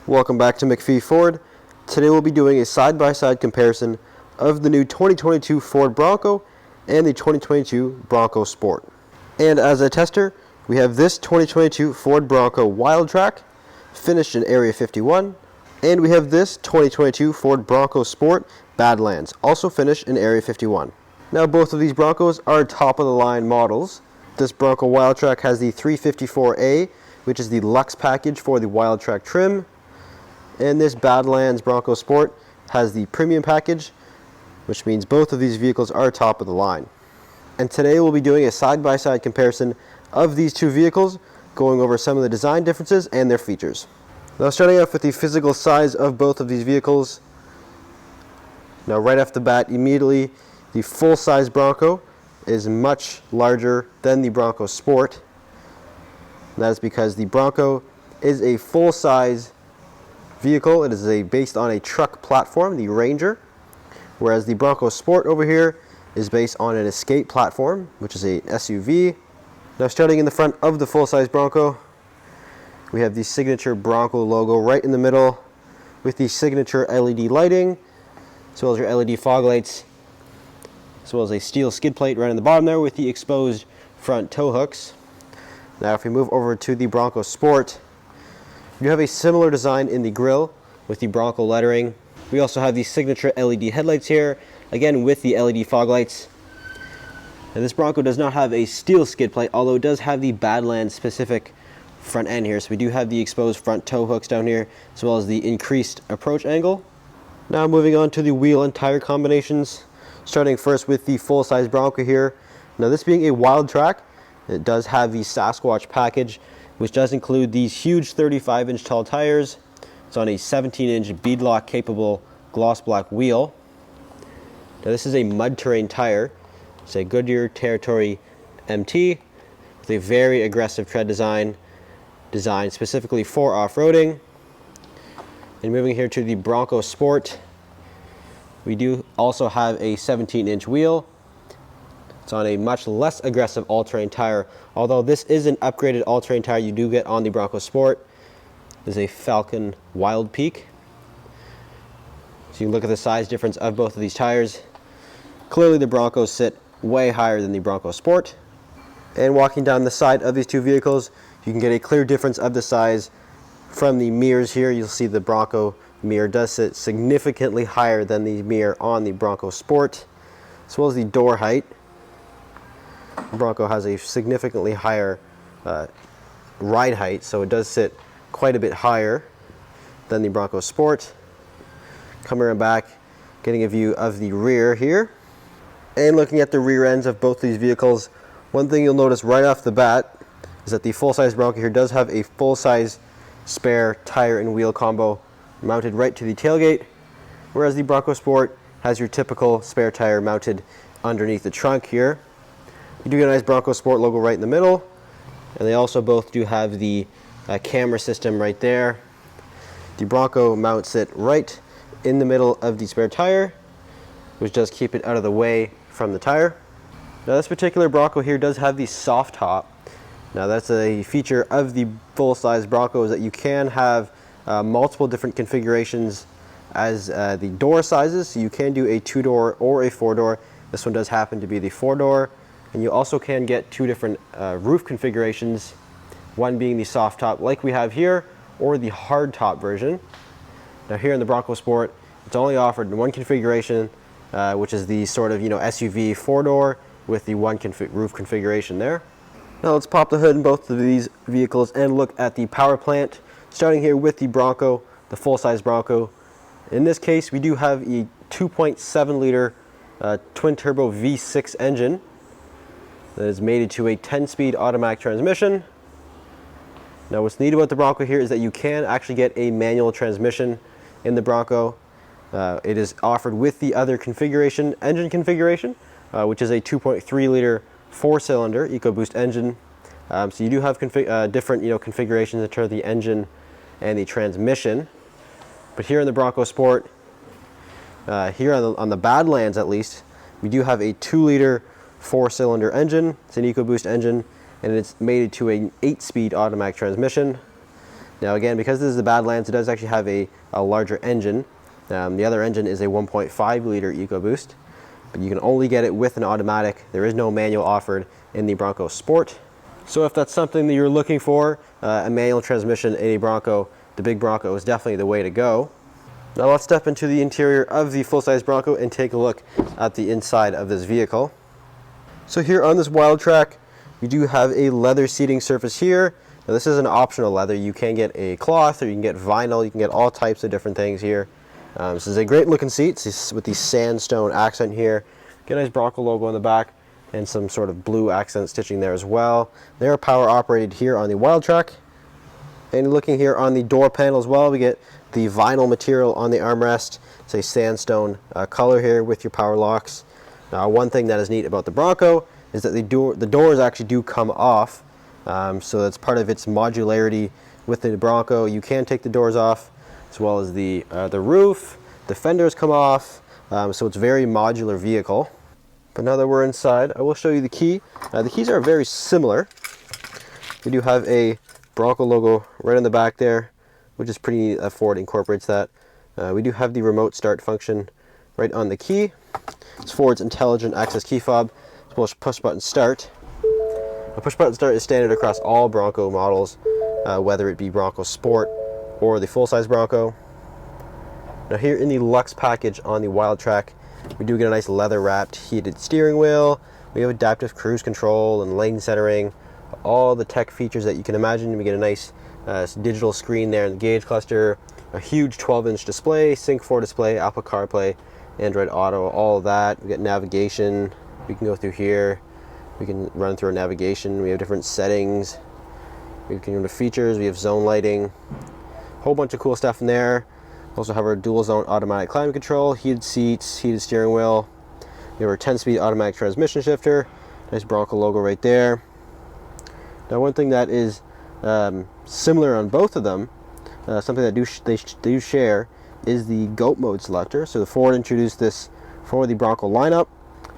Welcome back to McPhee Ford. Today we'll be doing a side-by-side comparison of the new 2022 Ford Bronco and the 2022 Bronco Sport. And as a tester, we have this 2022 Ford Bronco Wildtrak, finished in Area 51, and we have this 2022 Ford Bronco Sport Badlands, also finished in Area 51. Now both of these Broncos are top-of-the-line models. This Bronco Wildtrak has the 354A, which is the Luxe package for the Wildtrak trim. And this Badlands Bronco Sport has the premium package, which means both of these vehicles are top of the line. And today we'll be doing a side-by-side comparison of these two vehicles, going over some of the design differences and their features. Now starting off with the physical size of both of these vehicles. Now right off the bat, immediately, the full-size Bronco is much larger than the Bronco Sport. And that is because the Bronco is a full-size vehicle. It is based on a truck platform, the Ranger, whereas the Bronco Sport over here is based on an Escape platform, which is a SUV. Now starting in the front of the full-size Bronco, we have the signature Bronco logo right in the middle with the signature LED lighting, as well as your LED fog lights, as well as a steel skid plate right on the bottom there with the exposed front tow hooks. Now if we move over to the Bronco Sport, you have a similar design in the grille with the Bronco lettering. We also have the signature LED headlights here, again with the LED fog lights. And this Bronco does not have a steel skid plate, although it does have the Badlands specific front end here. So we do have the exposed front tow hooks down here, as well as the increased approach angle. Now moving on to the wheel and tire combinations, starting first with the full-size Bronco here. Now this being a Wildtrak, it does have the Sasquatch package, which does include these huge 35-inch tall tires. It's on a 17-inch beadlock capable gloss black wheel. Now this is a mud terrain tire. It's a Goodyear Territory MT with a very aggressive tread design, designed specifically for off-roading. And moving here to the Bronco Sport, we do also have a 17-inch wheel. It's on a much less aggressive all-terrain tire, although this is an upgraded all-terrain tire you do get on the Bronco Sport. This is a Falcon Wild Peak. So you can look at the size difference of both of these tires. Clearly the Broncos sit way higher than the Bronco Sport. And walking down the side of these two vehicles, you can get a clear difference of the size from the mirrors here. You'll see the Bronco mirror does sit significantly higher than the mirror on the Bronco Sport, as well as the door height. Bronco has a significantly higher ride height, so it does sit quite a bit higher than the Bronco Sport. Coming around back, getting a view of the rear here. And looking at the rear ends of both these vehicles, one thing you'll notice right off the bat is that the full-size Bronco here does have a full-size spare tire and wheel combo mounted right to the tailgate, whereas the Bronco Sport has your typical spare tire mounted underneath the trunk here. You do get a nice Bronco Sport logo right in the middle, and they also both do have the camera system right there. The Bronco mounts it right in the middle of the spare tire, which does keep it out of the way from the tire. Now this particular Bronco here does have the soft top. Now that's a feature of the full-size Broncos, that you can have multiple different configurations as the door sizes. So you can do a 2-door or a 4-door. This one does happen to be the 4-door. And you also can get two different roof configurations, one being the soft top like we have here, or the hard top version. Now here in the Bronco Sport, it's only offered in one configuration, which is the sort of SUV 4-door with the one roof configuration there. Now let's pop the hood in both of these vehicles and look at the power plant. Starting here with the Bronco, the full-size Bronco. In this case, we do have a 2.7 liter twin-turbo V6 engine that is mated to a 10-speed automatic transmission. Now what's neat about the Bronco here is that you can actually get a manual transmission in the Bronco. It is offered with the other engine configuration, which is a 2.3 liter 4-cylinder EcoBoost engine. So you do have different configurations in terms of the engine and the transmission. But here in the Bronco Sport, here on the Badlands at least, we do have a 2-liter 4-cylinder engine. It's an EcoBoost engine, and it's mated to an 8-speed automatic transmission. Now again, because this is the Badlands, it does actually have a larger engine. The other engine is a 1.5 liter EcoBoost, but you can only get it with an automatic. There is no manual offered in the Bronco Sport. So if that's something that you're looking for, a manual transmission in a Bronco, the big Bronco is definitely the way to go. Now let's step into the interior of the full-size Bronco and take a look at the inside of this vehicle. So here on this Wildtrak, we do have a leather seating surface here. Now this is an optional leather. You can get a cloth or you can get vinyl. You can get all types of different things here. This is a great looking seat with the sandstone accent here. Get a nice Bronco logo on the back and some sort of blue accent stitching there as well. They are power operated here on the Wildtrak. And looking here on the door panel as well, we get the vinyl material on the armrest. It's a sandstone color here with your power locks. Now one thing that is neat about the Bronco is that the doors actually do come off. So that's part of its modularity with the Bronco. You can take the doors off, as well as the roof. The fenders come off, so it's a very modular vehicle. But now that we're inside, I will show you the key. The keys are very similar. We do have a Bronco logo right on the back there, which is pretty neat that Ford incorporates that. We do have the remote start function right on the key. It's Ford's intelligent access key fob, as well as push button start. A push button start is standard across all Bronco models, whether it be Bronco Sport or the full-size Bronco. Now here in the Luxe package on the Wildtrak, we do get a nice leather-wrapped heated steering wheel. We have adaptive cruise control and lane centering, all the tech features that you can imagine. We get a nice digital screen there in the gauge cluster, a huge 12-inch display, Sync 4 display, Apple CarPlay, Android Auto, all of that. We get navigation. We can go through here. We can run through our navigation. We have different settings. We can go to features. We have zone lighting. A whole bunch of cool stuff in there. We also have our dual zone automatic climate control, heated seats, heated steering wheel. We have our 10-speed automatic transmission shifter. Nice Bronco logo right there. Now one thing that is similar on both of them, something that they do share, is the GOAT mode selector. So the Ford introduced this for the Bronco lineup,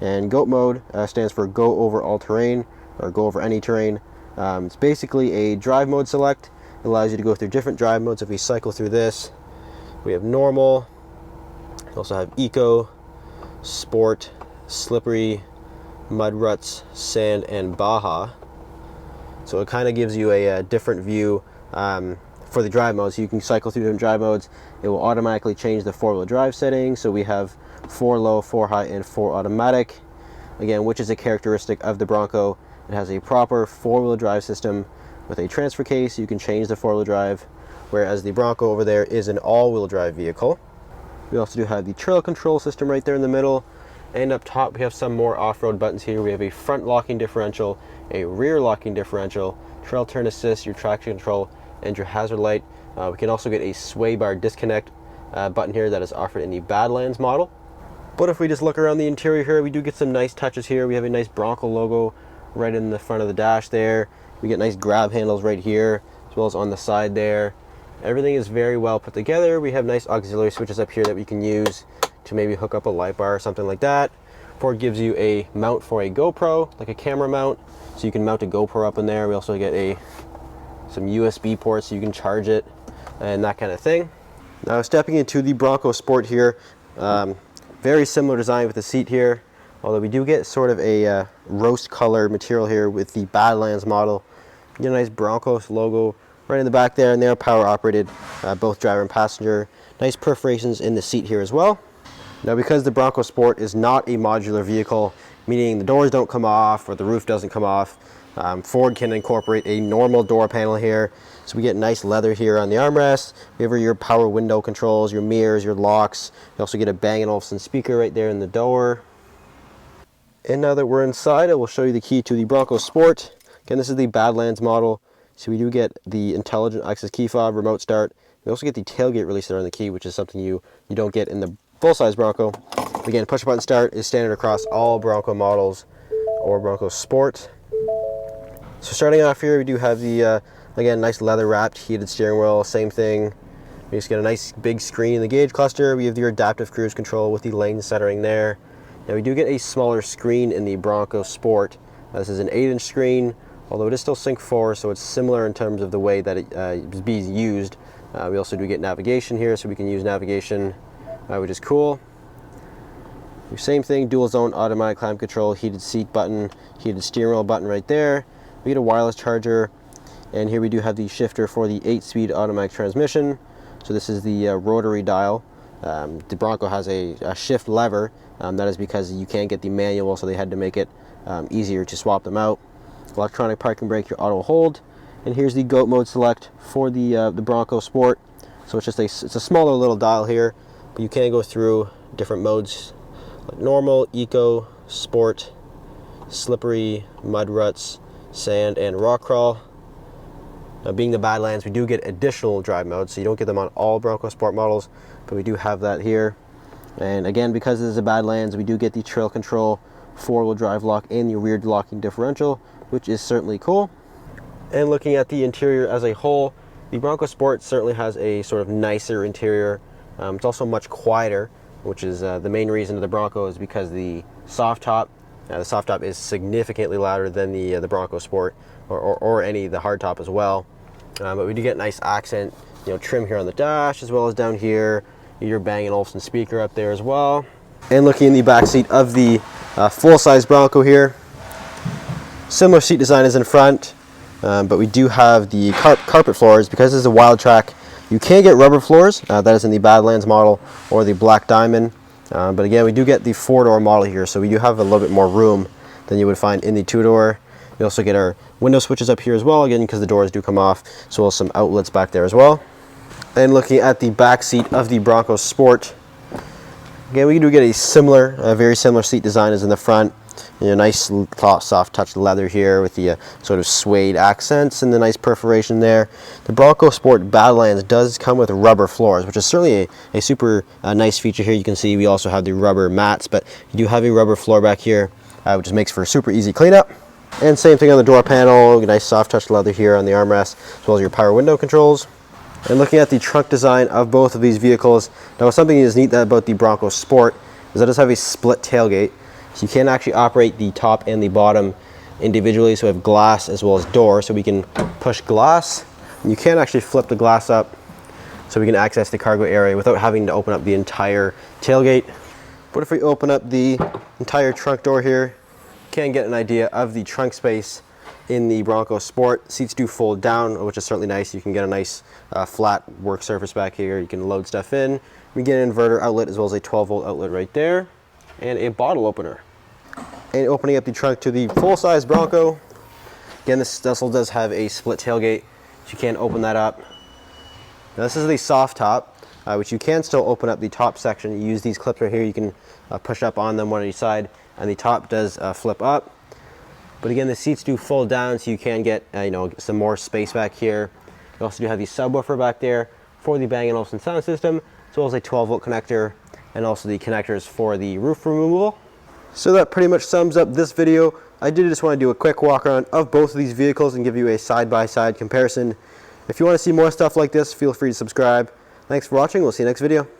and GOAT mode stands for Go Over All Terrain, or Go Over Any Terrain. It's basically a drive mode select. It allows you to go through different drive modes. If we cycle through this, we have normal, we also have eco, sport, slippery, mud ruts, sand, and Baja. So it kind of gives you a different view for the drive modes. So you can cycle through different drive modes. It will automatically change the four-wheel drive settings. So we have 4 low, 4 high, and 4 automatic. Again, which is a characteristic of the Bronco. It has a proper 4-wheel drive system with a transfer case. You can change the 4-wheel drive, whereas the Bronco over there is an all-wheel drive vehicle. We also do have the trail control system right there in the middle. And up top, we have some more off-road buttons here. We have a front locking differential, a rear locking differential, trail turn assist, your traction control, and your hazard light. We can also get a sway bar disconnect button here that is offered in the Badlands model. But if we just look around the interior here, we do get some nice touches here. We have a nice Bronco logo right in the front of the dash there. We get nice grab handles right here, as well as on the side there. Everything is very well put together. We have nice auxiliary switches up here that we can use to maybe hook up a light bar or something like that. Ford gives you a mount for a GoPro, like a camera mount, so you can mount a GoPro up in there. We also get some USB ports so you can charge it and that kind of thing. Now stepping into the Bronco Sport here, very similar design with the seat here, although we do get sort of a roast color material here with the Badlands model. You get a nice Broncos logo right in the back there, and they're power operated, both driver and passenger. Nice perforations in the seat here as well. Now because the Bronco Sport is not a modular vehicle, meaning the doors don't come off or the roof doesn't come off, Ford can incorporate a normal door panel here. So we get nice leather here on the armrest. We have your power window controls, your mirrors, your locks. You also get a Bang & Olufsen speaker right there in the door. And now that we're inside, I will show you the key to the Bronco Sport. Again, this is the Badlands model. So we do get the intelligent access key fob, remote start. We also get the tailgate releaser on the key, which is something you don't get in the full-size Bronco. Again, push button start is standard across all Bronco models or Bronco Sport. So starting off here, we do have the, again, nice leather-wrapped heated steering wheel, same thing. We just get a nice big screen in the gauge cluster. We have your adaptive cruise control with the lane centering there. Now we do get a smaller screen in the Bronco Sport. This is an 8-inch screen, although it is still Sync 4, so it's similar in terms of the way that it is being used. We also do get navigation here, so we can use navigation, which is cool. Same thing, dual zone automatic climate control, heated seat button, heated steering wheel button right there. We get a wireless charger, and here we do have the shifter for the 8-speed automatic transmission. So this is the rotary dial. The Bronco has a shift lever. That is because you can't get the manual, so they had to make it easier to swap them out. Electronic parking brake, your auto hold. And here's the GOAT mode select for the Bronco Sport. So it's just it's a smaller little dial here, but you can go through different modes like normal, eco, sport, slippery, mud ruts, sand, and rock crawl. Now, being the Badlands, we do get additional drive modes, so you don't get them on all Bronco Sport models, but we do have that here. And again, because this is a Badlands, we do get the trail control, 4-wheel drive lock, and the rear locking differential, which is certainly cool. And looking at the interior as a whole, the Bronco Sport certainly has a sort of nicer interior. It's also much quieter, which is the main reason of the Bronco is because the soft top is significantly louder than the Bronco Sport or any of the hard top as well. But we do get nice accent, trim here on the dash as well as down here. Your Bang & Olufsen speaker up there as well. And looking in the back seat of the full-size Bronco here, similar seat design as in front, but we do have the carpet floors. Because this is a Wildtrak, you can get rubber floors. That is in the Badlands model or the Black Diamond. But again, we do get the 4-door model here, so we do have a little bit more room than you would find in the 2-door. We also get our window switches up here as well, again, because the doors do come off, as well as some outlets back there as well. And looking at the back seat of the Bronco Sport, again, we do get a very similar seat design as in the front. Nice soft touch leather here with the sort of suede accents and the nice perforation there. The Bronco Sport Badlands does come with rubber floors, which is certainly a super nice feature here. You can see we also have the rubber mats, but you do have a rubber floor back here, which just makes for a super easy cleanup. And same thing on the door panel, nice soft touch leather here on the armrest, as well as your power window controls. And looking at the trunk design of both of these vehicles, now something that is neat about the Bronco Sport is that it does have a split tailgate. So you can actually operate the top and the bottom individually, so we have glass as well as door, so we can push glass. And you can actually flip the glass up so we can access the cargo area without having to open up the entire tailgate. But if we open up the entire trunk door here, you can get an idea of the trunk space in the Bronco Sport. Seats do fold down, which is certainly nice. You can get a nice flat work surface back here. You can load stuff in. We get an inverter outlet as well as a 12-volt outlet right there, and a bottle opener. And opening up the trunk to the full-size Bronco, again, this also does have a split tailgate, so you can open that up. Now, this is the soft top, which you can still open up the top section. You use these clips right here. You can push up on them one on each side, and the top does flip up. But again, the seats do fold down, so you can get some more space back here. You also do have the subwoofer back there for the Bang & Olufsen sound system, as well as a 12-volt connector, and also the connectors for the roof removal. So that pretty much sums up this video. I did just want to do a quick walk around of both of these vehicles and give you a side-by-side comparison. If you want to see more stuff like this, feel free to subscribe. Thanks for watching. We'll see you next video.